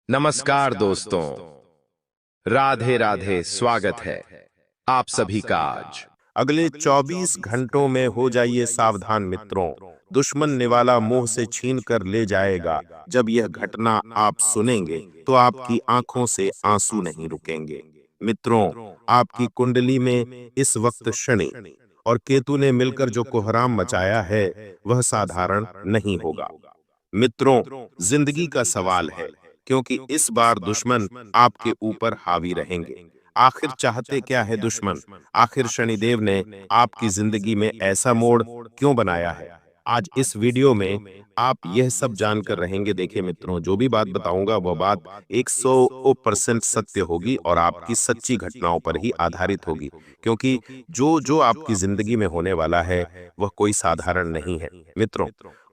नमस्कार दोस्तों, राधे राधे। स्वागत है आप सभी का आज। अगले 24 घंटों में हो जाइए सावधान मित्रों। दुश्मन निवाला मुंह से छीन कर ले जाएगा। जब यह घटना आप सुनेंगे तो आपकी आंखों से आंसू नहीं रुकेंगे। मित्रों, आपकी कुंडली में इस वक्त शनि और केतु ने मिलकर जो कोहराम मचाया है वह साधारण नहीं होगा। मित्रों, जिंदगी का सवाल है, क्योंकि इस बार दुश्मन आपके ऊपर हावी रहेंगे। आखिर चाहते क्या है दुश्मन? आखिर शनिदेव ने आपकी जिंदगी में ऐसा मोड़ क्यों बनाया है? आज इस वीडियो में आप यह सब जानकर रहेंगे। देखिए मित्रों, जो भी बात बताऊंगा वह बात 100% सत्य होगी और आपकी सच्ची घटनाओं पर ही आधारित होगी, क्योंकि जो जो आपकी जिंदगी में होने वाला है वह कोई साधारण नहीं है मित्रों।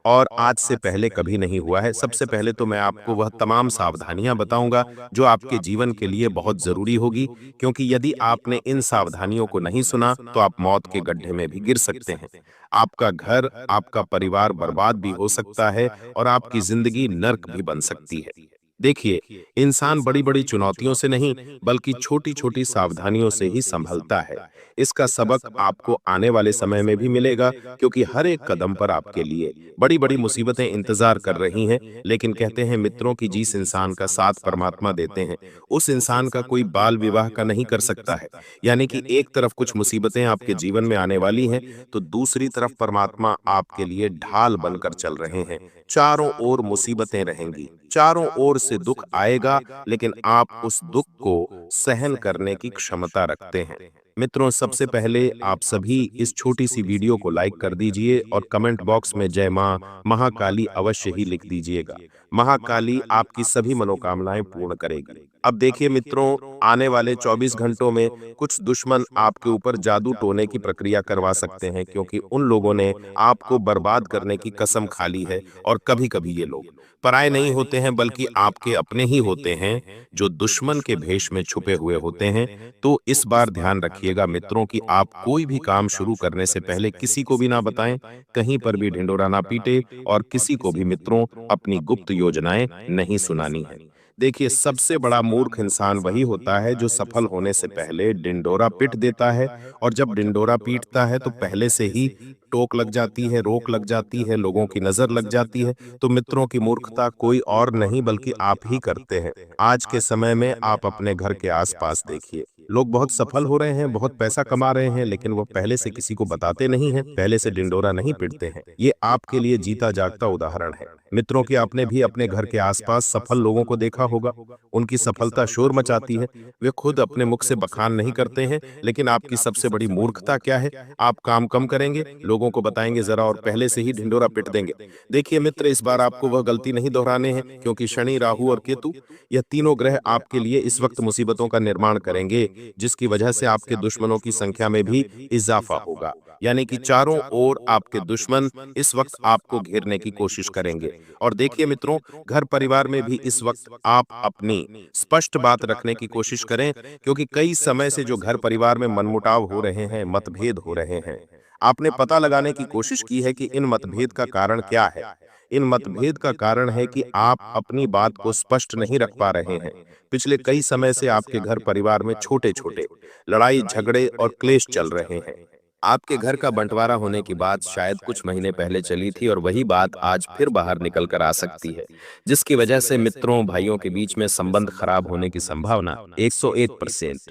और आज से पहले कभी नहीं हुआ है। सबसे पहले तो मैं आपको वह तमाम सावधानियां बताऊंगा जो आपके जीवन के लिए बहुत जरूरी होगी, क्योंकि यदि आपने इन सावधानियों को नहीं सुना तो आप मौत के गड्ढे में भी गिर सकते हैं। आपका घर, आपका परिवार बर्बाद भी हो सकता है और आपकी जिंदगी नर्क भी बन सकती है। देखिए, इंसान बड़ी बड़ी चुनौतियों से नहीं बल्कि छोटी छोटी सावधानियों से ही संभलता है। इसका सबक आपको आने वाले समय में भी मिलेगा, क्योंकि हर एक कदम पर आपके लिए बड़ी बड़ी मुसीबतें इंतजार कर रही हैं। लेकिन कहते हैं मित्रों कि जिस इंसान का साथ परमात्मा देते हैं उस इंसान का कोई बाल विवाह का नहीं कर सकता है। यानी कि एक तरफ कुछ मुसीबतें आपके जीवन में आने वाली हैं तो दूसरी तरफ परमात्मा आपके लिए ढाल बनकर चल रहे हैं। चारों ओर मुसीबतें रहेंगी, चारों ओर से दुख आएगा, लेकिन आप उस दुख को सहन करने की क्षमता रखते हैं। मित्रों, सबसे पहले आप सभी इस छोटी सी वीडियो को लाइक कर दीजिए और कमेंट बॉक्स में जय मां महाकाली अवश्य ही लिख दीजिएगा। महाकाली आपकी सभी मनोकामनाएं पूर्ण करेगी। अब देखिए मित्रों, आने वाले 24 घंटों में कुछ दुश्मन आपके ऊपर जादू टोने की प्रक्रिया करवा सकते हैं, क्योंकि उन लोगों ने आपको बर्बाद करने की कसम खा ली है। और कभी कभी ये लोग पराये नहीं होते हैं बल्कि आपके अपने ही होते हैं, जो दुश्मन के भेष में छुपे हुए होते हैं। तो इस बार ध्यान रखिएगा मित्रों कि आप कोई भी काम शुरू करने से पहले किसी को भी ना बताएं, कहीं पर भी ढिंडोरा ना पीटे और किसी को भी मित्रों अपनी गुप्त योजनाएं नहीं सुनानी है। देखिए, सबसे बड़ा मूर्ख इंसान वही होता है जो सफल होने से पहले डिंडोरा पीट देता है, और जब डिंडोरा पीटता है तो पहले से ही टोक लग जाती है, रोक लग जाती है, लोगों की नजर लग जाती है। तो मित्रों की मूर्खता कोई और नहीं बल्कि आप ही करते हैं। आज के समय में आप अपने घर के आसपास देखिए, लोग बहुत सफल हो रहे हैं, बहुत पैसा कमा रहे हैं, लेकिन वो पहले से किसी को बताते नहीं हैं, पहले से डिंडोरा नहीं पीटते हैं। ये आपके लिए जीता जागता उदाहरण है मित्रों कि आपने भी अपने घर के आसपास सफल लोगों को देखा होगा। उनकी सफलता शोर मचाती है, वे खुद अपने मुख से बखान नहीं करते हैं। लेकिन आपकी सबसे बड़ी मूर्खता क्या है? आप काम कम करेंगे, लोगों को बताएंगे जरा और पहले से ही ढिंडोरा पीट देंगे। देखिए मित्र, इस बार आपको वह गलती नहीं दोहराने हैं, क्योंकि शनि, राहु और केतु, यह तीनों ग्रह आपके लिए इस वक्त मुसीबतों का निर्माण करेंगे, जिसकी वजह से आपके दुश्मनों की संख्या में भी इजाफा होगा। यानी कि चारों ओर आपके दुश्मन इस वक्त आपको घेरने की कोशिश करेंगे। और देखिए मित्रों, घर परिवार में भी इस वक्त आप अपनी स्पष्ट बात रखने की कोशिश करें, क्योंकि कई समय से जो घर परिवार में मनमुटाव हो रहे हैं, मतभेद हो रहे हैं, आपने पता लगाने की कोशिश की है कि इन मतभेद का कारण क्या है? इन मतभेद का कारण है कि आप अपनी बात को स्पष्ट नहीं रख पा रहे हैं। पिछले कई समय से आपके घर परिवार में छोटे छोटे लड़ाई झगड़े और क्लेश चल रहे हैं। आपके घर का बंटवारा होने की बात शायद कुछ महीने पहले चली थी और वही बात आज फिर बाहर निकल कर आ सकती है, जिसकी वजह से मित्रों भाइयों के बीच में संबंध खराब होने की संभावना 101%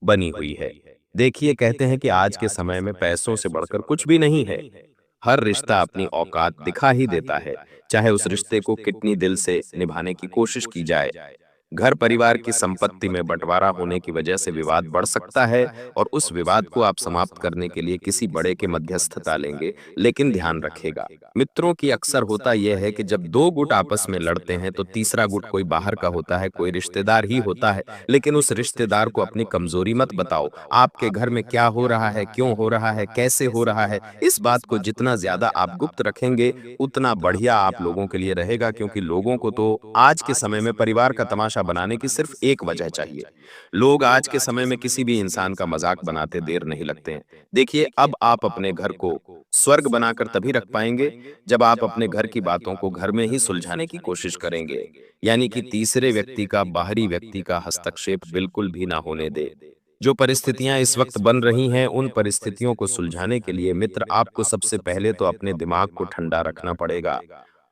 बनी हुई है। देखिए, कहते हैं कि आज के समय में पैसों से बढ़कर कुछ भी नहीं है। हर रिश्ता अपनी औकात दिखा ही देता है, चाहे उस रिश्ते को कितनी दिल से निभाने की कोशिश की जाए। घर परिवार की संपत्ति में बंटवारा होने की वजह से विवाद बढ़ सकता है, और उस विवाद को आप समाप्त करने के लिए किसी बड़े के मध्यस्थता लेंगे। लेकिन ध्यान रखेगा मित्रों कि अक्सर होता यह है कि जब दो गुट आपस में लड़ते हैं तो तीसरा गुट कोई बाहर का होता है, कोई रिश्तेदार ही होता है। लेकिन उस रिश्तेदार को अपनी कमजोरी मत बताओ। आपके घर में क्या हो रहा है, क्यों हो रहा है, कैसे हो रहा है, इस बात को जितना ज्यादा आप गुप्त रखेंगे उतना बढ़िया आप लोगों के लिए रहेगा, क्योंकि लोगों को तो आज के समय में परिवार का तमाशा तमाशा बनाने की सिर्फ एक वजह चाहिए। लोग आज के समय में किसी भी इंसान का मजाक बनाते देर नहीं लगते हैं। देखिए, अब आप अपने घर को स्वर्ग बनाकर तभी रख पाएंगे जब आप अपने घर की बातों को घर में ही सुलझाने की कोशिश करेंगे, यानी कि तीसरे व्यक्ति का, बाहरी व्यक्ति का हस्तक्षेप बिल्कुल भी ना होने दे। जो परिस्थितियां इस वक्त बन रही हैं, उन परिस्थितियों को सुलझाने के लिए मित्र आपको सबसे पहले तो अपने दिमाग को ठंडा रखना पड़ेगा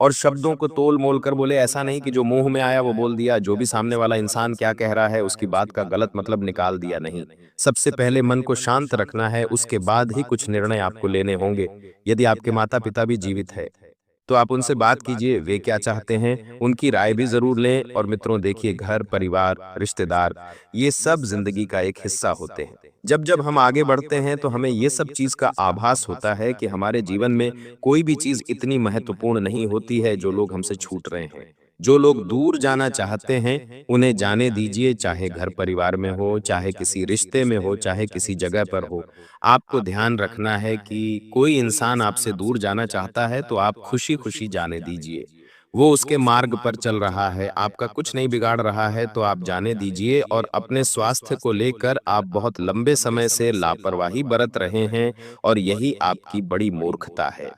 और शब्दों को तोल मोल कर बोले। ऐसा नहीं कि जो मुंह में आया वो बोल दिया, जो भी सामने वाला इंसान क्या कह रहा है उसकी बात का गलत मतलब निकाल दिया। नहीं, सबसे पहले मन को शांत रखना है, उसके बाद ही कुछ निर्णय आपको लेने होंगे। यदि आपके माता पिता भी जीवित है तो आप उनसे बात कीजिए, वे क्या चाहते हैं, उनकी राय भी जरूर लें। और मित्रों देखिए, घर परिवार रिश्तेदार ये सब जिंदगी का एक हिस्सा होते हैं। जब जब हम आगे बढ़ते हैं तो हमें ये सब चीज का आभास होता है कि हमारे जीवन में कोई भी चीज इतनी महत्वपूर्ण नहीं होती है जो लोग हमसे छूट रहे हैं। जो लोग दूर जाना चाहते हैं उन्हें जाने दीजिए, चाहे घर परिवार में हो, चाहे किसी रिश्ते में हो, चाहे किसी जगह पर हो। आपको ध्यान रखना है कि कोई इंसान आपसे दूर जाना चाहता है तो आप खुशी खुशी जाने दीजिए। वो उसके मार्ग पर चल रहा है, आपका कुछ नहीं बिगाड़ रहा है तो आप जाने दीजिए। और अपने स्वास्थ्य को लेकर आप बहुत लंबे समय से लापरवाही बरत रहे हैं और यही आपकी बड़ी मूर्खता है।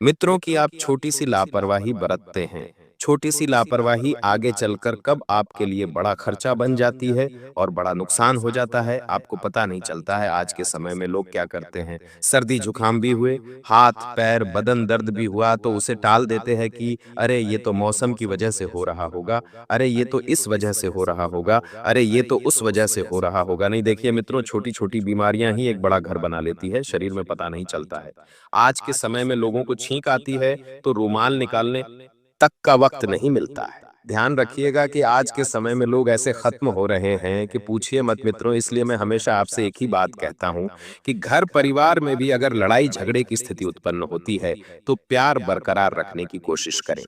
मित्रों की आप छोटी सी लापरवाही बरतते हैं। छोटी सी लापरवाही आगे चलकर कब आपके लिए बड़ा खर्चा बन जाती है और बड़ा नुकसान हो जाता है, आपको पता नहीं चलता है। आज के समय में लोग क्या करते हैं, सर्दी जुकाम भी हुए, हाथ पैर बदन दर्द भी हुआ तो उसे टाल देते हैं कि अरे ये तो मौसम की वजह से हो रहा होगा, अरे ये तो इस वजह से हो रहा होगा, अरे ये तो उस वजह से हो रहा होगा। नहीं, देखिए मित्रों, छोटी छोटी बीमारियां ही एक बड़ा घर बना लेती है, शरीर में पता नहीं चलता है। आज के समय में लोगों को छींक आती है तो रुमाल निकालने तक का वक्त नहीं मिलता है। ध्यान रखिएगा कि आज के समय में लोग ऐसे खत्म हो रहे हैं कि पूछिए मत मित्रों। इसलिए मैं हमेशा आपसे एक ही बात कहता हूं कि घर परिवार में भी अगर लड़ाई झगड़े की स्थिति उत्पन्न होती है तो प्यार बरकरार रखने की कोशिश करें,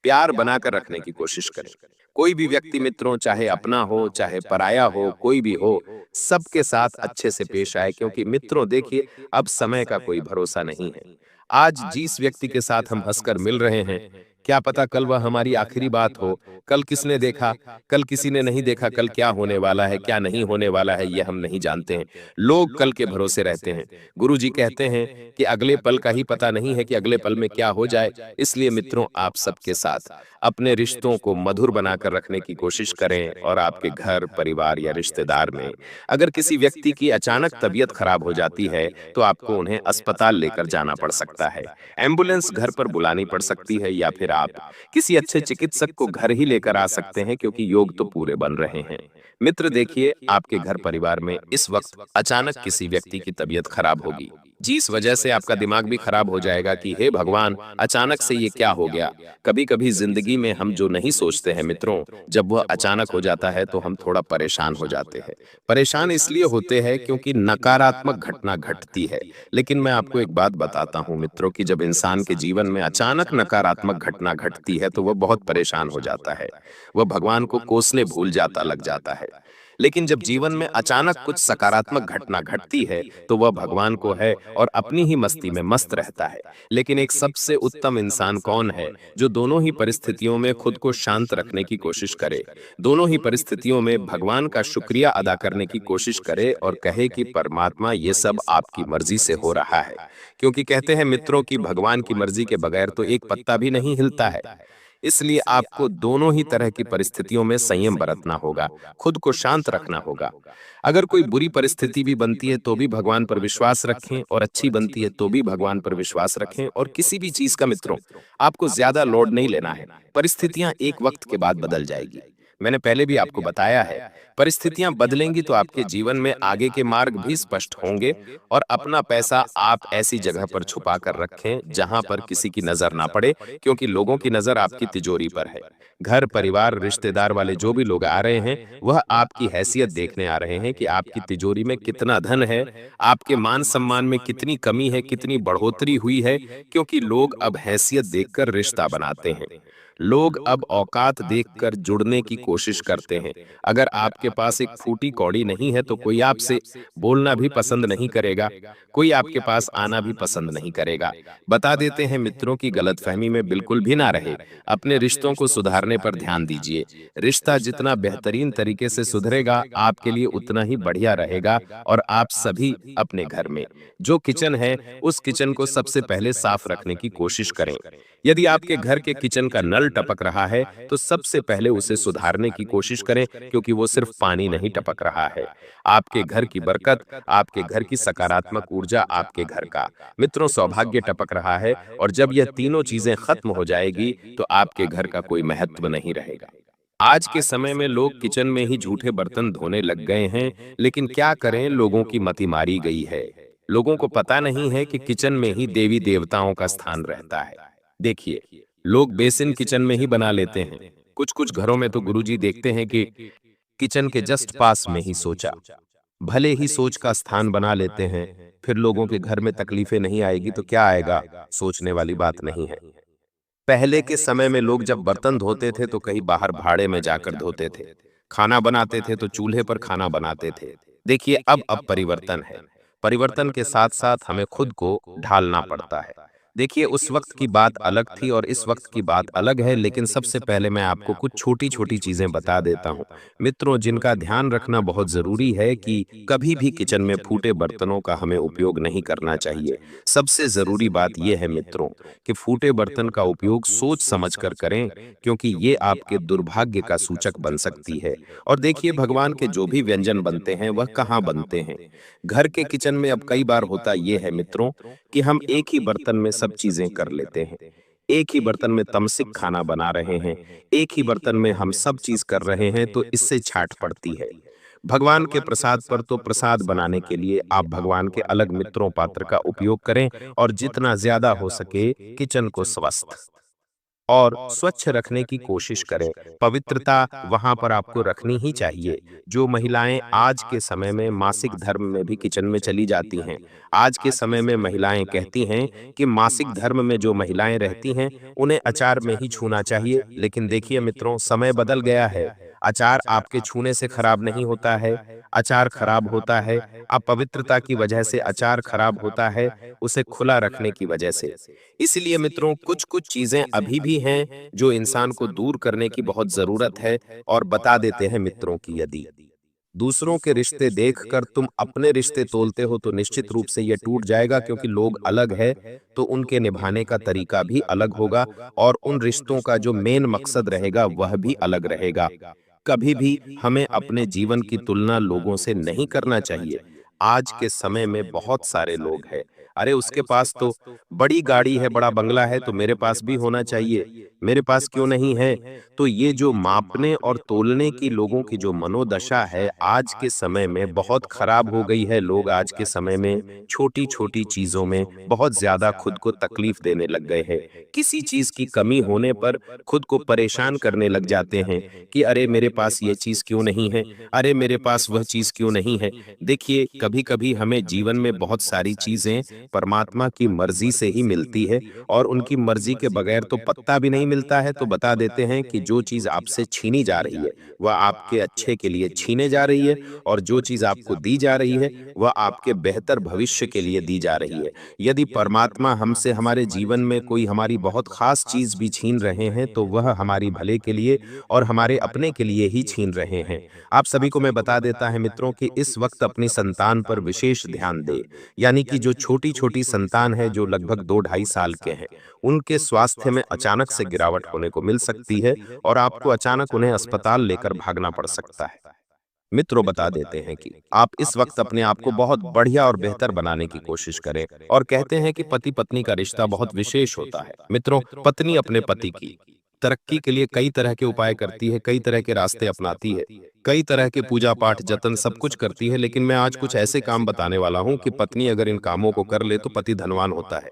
प्यार बनाकर रखने की कोशिश करें। कोई भी व्यक्ति मित्रों, चाहे अपना हो चाहे पराया हो, कोई भी हो, सबके साथ अच्छे से पेश आए। क्योंकि मित्रों देखिए, अब समय का कोई भरोसा नहीं है। आज जिस व्यक्ति के साथ हम हंसकर मिल रहे हैं, क्या पता कल वह हमारी आखिरी बात हो। कल किसने देखा, कल किसी ने नहीं देखा, कल क्या होने वाला है क्या नहीं होने वाला है ये हम नहीं जानते हैं। लोग कल के भरोसे रहते हैं। गुरुजी कहते हैं कि अगले पल का ही पता नहीं है कि अगले पल में क्या हो जाए। इसलिए मित्रों, आप सबके साथ अपने रिश्तों को मधुर बनाकर रखने की कोशिश करें। और आपके घर परिवार या रिश्तेदार में अगर किसी व्यक्ति की अचानक तबीयत खराब हो जाती है तो आपको उन्हें अस्पताल लेकर जाना पड़ सकता है। एम्बुलेंस घर पर बुलानी पड़ सकती है, या फिर आप किसी अच्छे चिकित्सक को घर ही लेकर आ सकते हैं, क्योंकि योग तो पूरे बन रहे हैं। मित्र देखिए, आपके घर परिवार में इस वक्त अचानक किसी व्यक्ति की तबीयत खराब होगी, जिस वजह से आपका दिमाग भी खराब हो जाएगा कि हे भगवान, अचानक से ये क्या हो गया। कभी कभी जिंदगी में हम जो नहीं सोचते हैं मित्रों, जब वह अचानक हो जाता है तो हम थोड़ा परेशान हो जाते हैं। परेशान इसलिए होते हैं क्योंकि नकारात्मक घटना घटती है। लेकिन मैं आपको एक बात बताता हूं मित्रों कि जब इंसान के जीवन में अचानक नकारात्मक घटना घटती है तो वह बहुत परेशान हो जाता है, वह भगवान को कोसने भूल जाता लग जाता है। लेकिन जब जीवन में अचानक कुछ सकारात्मक घटना घटती है तो वह भगवान को है और अपनी ही मस्ती में मस्त रहता है। लेकिन एक सबसे उत्तम इंसान कौन है, जो दोनों ही परिस्थितियों में खुद को शांत रखने की कोशिश करे, दोनों ही परिस्थितियों में भगवान का शुक्रिया अदा करने की कोशिश करे और कहे कि परमात्मा ये सब आपकी मर्जी से हो रहा है। क्योंकि कहते हैं मित्रों कि भगवान की मर्जी के बगैर तो एक पत्ता भी नहीं हिलता है। इसलिए आपको दोनों ही तरह की परिस्थितियों में संयम बरतना होगा, खुद को शांत रखना होगा। अगर कोई बुरी परिस्थिति भी बनती है तो भी भगवान पर विश्वास रखें, और अच्छी बनती है तो भी भगवान पर विश्वास रखें। और किसी भी चीज का मित्रों आपको ज्यादा लोड नहीं लेना है। परिस्थितियां एक वक्त के बाद बदल जाएगी। मैंने पहले भी आपको बताया है, परिस्थितियां बदलेंगी तो आपके जीवन में आगे के मार्ग भी स्पष्ट होंगे। और अपना पैसा आप ऐसी जगह पर छुपा कर रखें जहां पर किसी की नजर ना पड़े, क्योंकि लोगों की नजर आपकी तिजोरी पर है। घर परिवार रिश्तेदार वाले जो भी लोग आ रहे हैं वह आपकी हैसियत देखने आ रहे हैं कि आपकी तिजोरी में कितना धन है, आपके मान सम्मान में कितनी कमी है, कितनी बढ़ोतरी हुई है। क्योंकि लोग अब हैसियत देखकर रिश्ता बनाते हैं। लोग अब औकात देखकर जुड़ने की कोशिश करते हैं। अगर आपके पास एक फूटी कौड़ी नहीं है तो कोई आपसे बोलना भी पसंद नहीं करेगा, कोई आपके पास आना भी पसंद नहीं करेगा। बता देते हैं मित्रों की गलतफहमी में बिल्कुल भी ना रहे। अपने रिश्तों को सुधारने पर ध्यान दीजिए। रिश्ता जितना बेहतरीन तरीके से सुधरेगा, आपके लिए उतना ही बढ़िया रहेगा। और आप सभी अपने घर में जो किचन है, उस किचन को सबसे पहले साफ रखने की कोशिश करें। यदि आपके घर के किचन का नल टपक रहा है, तो सबसे पहले उसे सुधारने की कोशिश करें, क्योंकि वो सिर्फ पानी नहीं टपक रहा है। आपके घर की बरकत, आपके घर की सकारात्मक ऊर्जा, आपके घर का मित्रों सौभाग्य टपक रहा है। और जब यह तीनों चीजें खत्म हो जाएगी, तो आपके घर का कोई महत्व नहीं रहेगा। आज के समय में लोग किचन में ही झूठे बर्तन धोने लग गए हैं, लेकिन क्या करें, लोगों की मति मारी गई है। लोगों को पता नहीं है कि किचन में ही देवी देवताओं का स्थान रहता है। देखिए, लोग बेसिन किचन में ही बना लेते हैं। कुछ कुछ घरों में तो गुरुजी देखते हैं कि किचन के जस्ट पास में ही सोचा, भले ही सोच का स्थान बना लेते हैं। फिर लोगों के घर में तकलीफें नहीं आएगी तो क्या आएगा, सोचने वाली बात नहीं है। पहले के समय में लोग जब बर्तन धोते थे तो कहीं बाहर भाड़े में जाकर धोते थे। खाना बनाते थे तो चूल्हे पर खाना बनाते थे। देखिए, अब परिवर्तन है। परिवर्तन के साथ साथ हमें खुद को ढालना पड़ता है। देखिए, उस वक्त की बात अलग थी और इस वक्त की बात अलग है, लेकिन सबसे पहले मैं आपको कुछ छोटी छोटी चीजें बता देता हूँ मित्रों, जिनका ध्यान रखना बहुत जरूरी है कि कभी भी किचन में फूटे बर्तनों का हमें उपयोग नहीं करना चाहिए। सबसे जरूरी बात यह है मित्रों कि फूटे बर्तन का उपयोग सोच समझकर करें, क्योंकि ये आपके दुर्भाग्य का सूचक बन सकती है। और देखिए, भगवान के जो भी व्यंजन बनते हैं वह कहाँ बनते हैं? घर के किचन में। अब कई बार होता यह है मित्रों कि हम एक ही बर्तन में सब चीजें कर लेते हैं। एक ही बर्तन में तमसिक खाना बना रहे हैं, एक ही बर्तन में हम सब चीज कर रहे हैं, तो इससे छाट पड़ती है। भगवान के प्रसाद पर तो प्रसाद बनाने के लिए आप भगवान के अलग मित्रों पात्र का उपयोग करें, और जितना ज्यादा हो सके किचन को स्वस्थ और स्वच्छ रखने की कोशिश करें। पवित्रता वहां पर आपको रखनी ही चाहिए। जो महिलाएं आज के समय में मासिक धर्म में भी किचन में चली जाती हैं, आज के समय में महिलाएं कहती हैं कि मासिक धर्म में जो महिलाएं रहती हैं उन्हें अचार में ही छूना चाहिए। लेकिन देखिए मित्रों, समय बदल गया है। अचार आपके छूने से खराब नहीं होता है, अचार खराब होता है अपवित्रता की वजह से। अचार खराब होता है उसे खुला रखने की वजह से। इसलिए मित्रों, कुछ कुछ चीजें अभी भी हैं जो इंसान को दूर करने की बहुत जरूरत है। और बता देते हैं मित्रों की, यदि दूसरों के रिश्ते देखकर तुम अपने रिश्ते तोलते हो तो निश्चित रूप से यह टूट जाएगा, क्योंकि लोग अलग है तो उनके निभाने का तरीका भी अलग होगा, और उन रिश्तों का जो मेन मकसद रहेगा वह भी अलग रहेगा। कभी भी हमें अपने जीवन की तुलना लोगों से नहीं करना चाहिए। आज के समय में बहुत सारे लोग हैं, अरे उसके पास तो बड़ी गाड़ी है, बड़ा बंगला है, तो मेरे पास भी होना चाहिए, मेरे पास क्यों नहीं है? तो ये जो मापने और तोलने की लोगों की जो मनोदशा है आज के समय में बहुत खराब हो गई है। लोग आज के समय में छोटी छोटी चीजों में बहुत ज्यादा खुद को तकलीफ देने लग गए हैं। किसी चीज की कमी होने पर खुद को परेशान करने लग जाते हैं कि अरे मेरे पास ये चीज क्यों नहीं है, अरे मेरे पास वह चीज क्यों नहीं है। देखिए, कभी कभी हमें जीवन में बहुत सारी चीजें परमात्मा की मर्जी से ही मिलती है, और उनकी मर्जी के बगैर तो पत्ता भी नहीं मिलता है। तो बता देते हैं कि जो चीज आपसे छीनी जा रही है वह आपके अच्छे के लिए छीने जा रही है, और जो चीज आपको दी जा रही है वह आपके बेहतर भविष्य के लिए दी जा रही है। यदि परमात्मा हमसे हमारे जीवन में कोई हमारी बहुत खास चीज भी छीन रहे हैं, तो वह हमारी भले के लिए और हमारे अपने के लिए ही छीन रहे हैं। आप सभी को मैं बता देता है मित्रों कि इस वक्त अपनी संतान पर विशेष ध्यान दे। यानी कि जो छोटी छोटी संतान है, जो लगभग 2-2.5 साल के हैं, उनके स्वास्थ्य में अचानक से गिरावट होने को मिल सकती है, और आपको अचानक उन्हें अस्पताल लेकर भागना पड़ सकता है। मित्रों, बता देते हैं कि आप इस वक्त अपने आप को बहुत बढ़िया और बेहतर बनाने की कोशिश करें। और कहते हैं कि पति पत्नी का रिश्ता बहुत विशेष होता है। मित्रों, पत्नी अपने पति की तरक्की के लिए कई तरह के उपाय करती है, कई तरह के रास्ते अपनाती है, कई तरह के पूजा पाठ जतन सब कुछ करती है। लेकिन मैं आज कुछ ऐसे काम बताने वाला हूं कि पत्नी अगर इन कामों को कर ले तो पति धनवान होता है।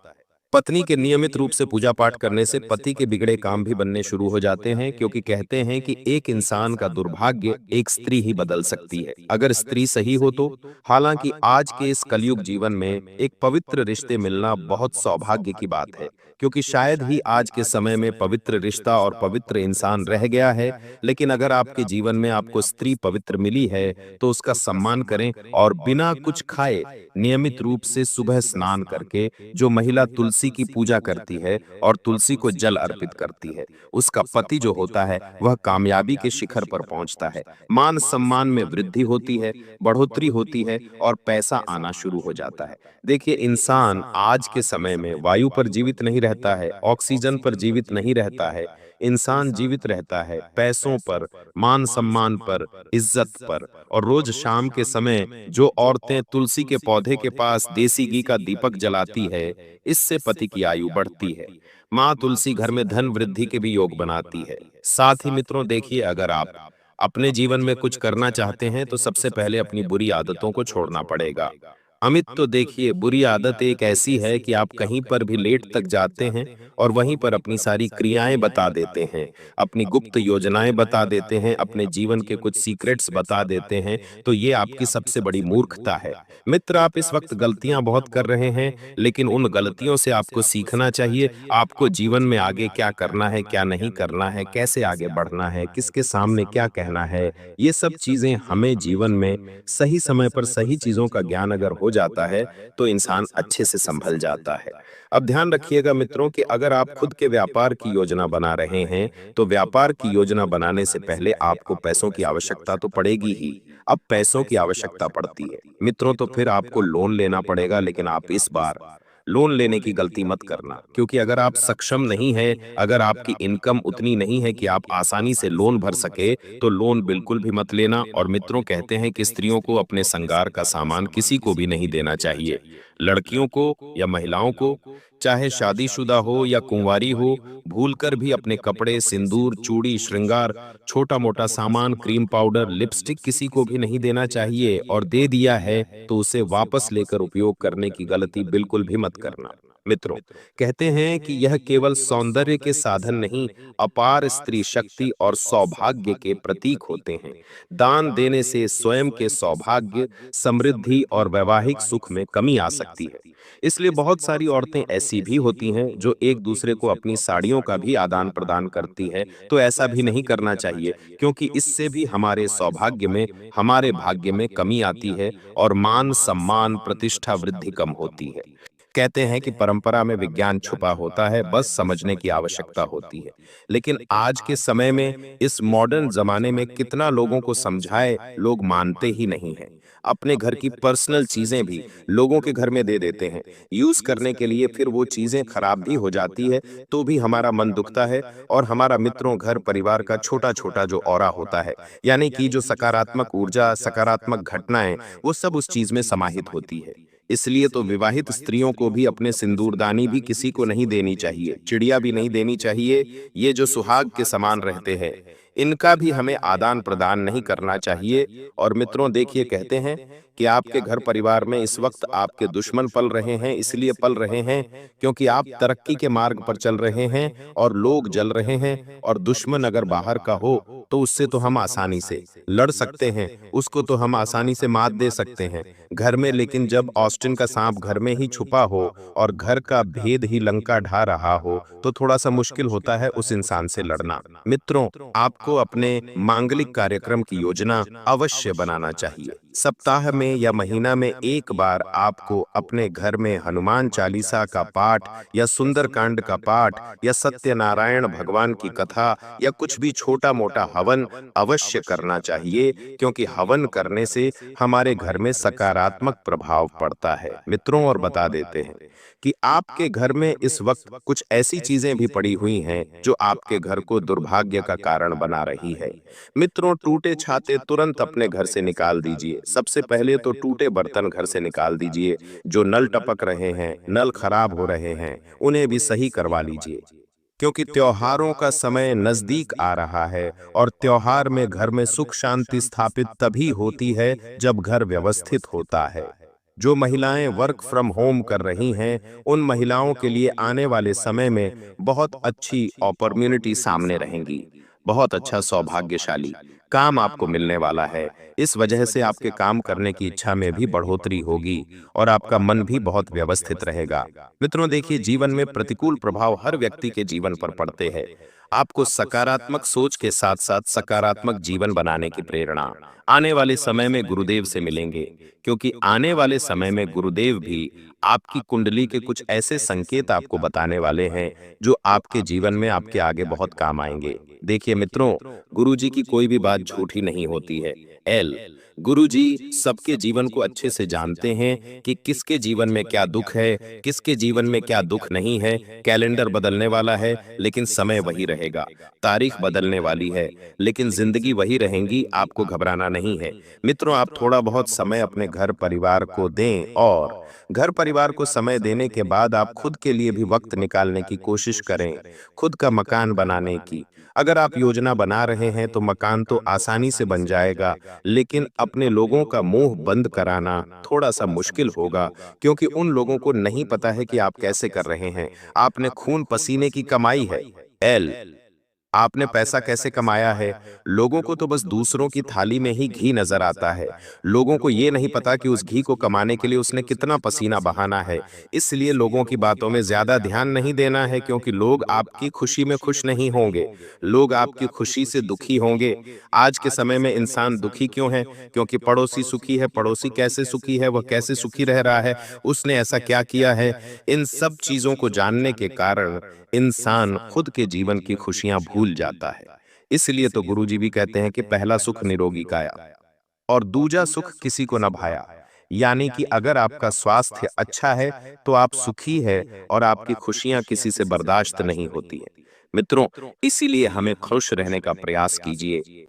पत्नी के नियमित रूप से पूजा पाठ करने से पति के बिगड़े काम भी बनने शुरू हो जाते हैं, क्योंकि कहते हैं कि एक इंसान का दुर्भाग्य एक स्त्री ही बदल सकती है, अगर स्त्री सही हो तो। हालांकि आज के इस कलयुग जीवन में एक पवित्र रिश्ते मिलना बहुत सौभाग्य की बात है, क्योंकि शायद ही आज के समय में पवित्र रिश्ता और पवित्र इंसान रह गया है। लेकिन अगर आपके जीवन में आपको स्त्री पवित्र मिली है तो उसका सम्मान करें और बिना कुछ खाए नियमित रूप से सुबह स्नान करके, जो महिला तुलसी की पूजा करती है और तुलसी को जल अर्पित करती है, उसका पति जो होता है वह कामयाबी के शिखर पर पहुंचता है। मान सम्मान में वृद्धि होती है, बढ़ोतरी होती है और पैसा आना शुरू हो जाता है। देखिए, इंसान आज के समय में वायु पर जीवित नहीं रहता है, ऑक्सीजन पर जीवित नहीं रहता है। इंसान जीवित रहता है पैसों पर, मान सम्मान पर, इज्जत पर। और रोज शाम के समय जो औरतें तुलसी के पौधे के पास देसी घी का दीपक जलाती है, इससे पति की आयु बढ़ती है। माँ तुलसी घर में धन वृद्धि के भी योग बनाती है। साथ ही मित्रों, देखिए, अगर आप अपने जीवन में कुछ करना चाहते हैं तो सबसे पहले अपनी बुरी आदतों को छोड़ना पड़ेगा। अमित, तो देखिए, बुरी आदत एक ऐसी है कि आप कहीं पर भी लेट तक जाते हैं और वहीं पर अपनी सारी क्रियाएं बता देते हैं, अपनी गुप्त योजनाएं बता देते हैं, अपने जीवन के कुछ सीक्रेट्स बता देते हैं। तो ये आपकी सबसे बड़ी मूर्खता है। मित्र, आप इस वक्त गलतियां बहुत कर रहे हैं, लेकिन उन गलतियों से आपको सीखना चाहिए। आपको जीवन में आगे क्या करना है, क्या नहीं करना है, कैसे आगे बढ़ना है, किसके सामने क्या कहना है, ये सब चीजें हमें जीवन में सही समय पर सही चीजों का ज्ञान अगर हो जाता है तो इंसान अच्छे से संभल जाता है। अब ध्यान रखिएगा मित्रों कि अगर आप खुद के व्यापार की योजना बना रहे हैं तो व्यापार की योजना बनाने से पहले आपको पैसों की आवश्यकता तो पड़ेगी ही। अब पैसों की आवश्यकता पड़ती है मित्रों, तो फिर आपको लोन लेना पड़ेगा। लेकिन आप इस बार लोन लेने की गलती मत करना, क्योंकि अगर आप सक्षम नहीं हैं, अगर आपकी इनकम उतनी नहीं है कि आप आसानी से लोन भर सके, तो लोन बिल्कुल भी मत लेना। और मित्रों, कहते हैं कि स्त्रियों को अपने श्रृंगार का सामान किसी को भी नहीं देना चाहिए। लड़कियों को या महिलाओं को, चाहे शादीशुदा हो या कुंवारी हो, भूलकर भी अपने कपड़े, सिंदूर, चूड़ी, श्रृंगार, छोटा मोटा सामान, क्रीम पाउडर, लिपस्टिक किसी को भी नहीं देना चाहिए। और दे दिया है तो उसे वापस लेकर उपयोग करने की गलती बिल्कुल भी मत करना। मित्रों, कहते हैं कि यह केवल सौंदर्य के साधन नहीं, अपार स्त्री शक्ति और सौभाग्य के प्रतीक होते हैं। दान देने से स्वयं के सौभाग्य, समृद्धि और वैवाहिक सुख में कमी आ सकती है। इसलिए बहुत सारी औरतें ऐसी भी होती हैं जो एक दूसरे को अपनी साड़ियों का भी आदान प्रदान करती है। तो ऐसा भी नहीं करना चाहिए, क्योंकि इससे भी हमारे सौभाग्य में, हमारे भाग्य में कमी आती है और मान सम्मान, प्रतिष्ठा, वृद्धि कम होती है। कहते हैं कि परंपरा में विज्ञान छुपा होता है, बस समझने की आवश्यकता होती है। लेकिन आज के समय में, इस मॉडर्न जमाने में कितना लोगों को समझाए, लोग मानते ही नहीं हैं। अपने घर की पर्सनल चीजें भी लोगों के घर में दे देते हैं यूज करने के लिए, फिर वो चीजें खराब भी हो जाती है तो भी हमारा मन दुखता है। और हमारा मित्रों, घर परिवार का छोटा छोटा जो ऑरा होता है, यानी कि जो सकारात्मक ऊर्जा, सकारात्मक घटनाएं, वो सब उस चीज में समाहित होती है। इसलिए तो विवाहित स्त्रियों को भी अपने सिंदूरदानी भी किसी को नहीं देनी चाहिए, चिड़िया भी नहीं देनी चाहिए। ये जो सुहाग के समान रहते हैं, इनका भी हमें आदान प्रदान नहीं करना चाहिए। और मित्रों, देखिए, कहते हैं कि आपके घर परिवार में इस वक्त आपके दुश्मन पल रहे हैं, इसलिए पल रहे हैं क्योंकि आप तरक्की के मार्ग पर चल रहे हैं और लोग जल रहे हैं। और दुश्मन अगर बाहर का हो तो उससे तो हम आसानी से लड़ सकते हैं, उसको तो हम आसानी से मात दे सकते हैं घर में। लेकिन जब ऑस्टिन का सांप घर में ही छुपा हो और घर का भेद ही लंका ढा रहा हो, तो थोड़ा सा मुश्किल होता है उस इंसान से लड़ना। मित्रों, आपको अपने मांगलिक कार्यक्रम की योजना अवश्य बनाना चाहिए। सप्ताह में या महीना में एक बार आपको अपने घर में हनुमान चालीसा का पाठ या सुंदरकांड का पाठ या सत्यनारायण भगवान की कथा या कुछ भी छोटा मोटा हवन अवश्य करना चाहिए, क्योंकि हवन करने से हमारे घर में सकारात्मक प्रभाव पड़ता है। मित्रों, और बता देते हैं कि आपके घर में इस वक्त कुछ ऐसी चीजें भी पड़ी हुई हैं जो आपके घर को दुर्भाग्य का कारण बना रही है। मित्रों, टूटे छाते तुरंत अपने घर से निकाल दीजिए। सबसे पहले तो टूटे बर्तन घर से निकाल दीजिए। जो नल टपक रहे हैं, नल खराब हो रहे हैं, उन्हें भी सही करवा लीजिए, क्योंकि त्योहारों का समय नजदीक आ रहा है। और त्योहार में घर में सुख शांति स्थापित तभी होती है जब घर व्यवस्थित होता है। जो महिलाएं वर्क फ्रॉम होम कर रही हैं, उन महिलाओं के लिए आने वाले समय में बहुत अच्छी अपॉर्चुनिटी सामने रहेंगी। बहुत अच्छा सौभाग्यशाली काम आपको मिलने वाला है। इस वजह से आपके काम करने की इच्छा में भी बढ़ोतरी होगी और आपका मन भी बहुत व्यवस्थित रहेगा। मित्रों देखिए, जीवन में प्रतिकूल प्रभाव हर व्यक्ति के जीवन पर पड़ते हैं। आपको सकारात्मक सोच के साथ साथ सकारात्मक जीवन बनाने की प्रेरणा आने वाले समय में गुरुदेव से मिलेंगे, क्योंकि आने वाले समय में गुरुदेव भी आपकी कुंडली के कुछ ऐसे संकेत आपको बताने वाले हैं जो आपके जीवन में आपके आगे बहुत काम आएंगे। देखिए मित्रों, गुरुजी की कोई भी बात झूठी नहीं होती है। एल गुरुजी सबके जीवन को अच्छे से जानते हैं कि किसके जीवन में क्या दुख है, किसके जीवन में क्या दुख नहीं है। कैलेंडर बदलने वाला है लेकिन समय वही रहेगा, तारीख बदलने वाली है लेकिन जिंदगी वही रहेंगी, आपको घबराना नहीं है। मित्रों, आप थोड़ा बहुत समय अपने घर परिवार को दें और घर परिवार को समय देने के बाद आप खुद के लिए भी वक्त निकालने की कोशिश करें, खुद का मकान बनाने की। अगर आप योजना बना रहे हैं तो मकान तो आसानी से बन जाएगा, लेकिन अपने लोगों का मुंह बंद कराना थोड़ा सा मुश्किल होगा, क्योंकि उन लोगों को नहीं पता है कि आप कैसे कर रहे हैं। आपने खून पसीने की कमाई है। एल आपने पैसा कैसे कमाया है? लोगों को तो बस दूसरों की थाली में ही घी नजर आता है। लोगों को ये नहीं पता कि उस घी को कमाने के लिए उसने कितना पसीना बहाना है। इसलिए लोगों की बातों में ज्यादा ध्यान नहीं देना है, क्योंकि लोग आपकी खुशी में खुश नहीं होंगे, लोग आपकी खुशी से दुखी होंगे। आज के समय में इंसान दुखी क्यों है? क्योंकि पड़ोसी सुखी है। पड़ोसी कैसे सुखी है, वह कैसे सुखी रह रहा है, उसने ऐसा क्या किया है? इन सब चीजों को जानने के कारण इंसान खुद के जीवन की खुशियां भूल जाता है। इसलिए तो गुरुजी भी कहते हैं कि पहला सुख निरोगी काया और दूजा सुख किसी को न भाया। यानी कि अगर आपका स्वास्थ्य अच्छा है तो आप सुखी है और आपकी खुशियां किसी से बर्दाश्त नहीं होती है। मित्रों, इसीलिए हमें खुश रहने का प्रयास कीजिए।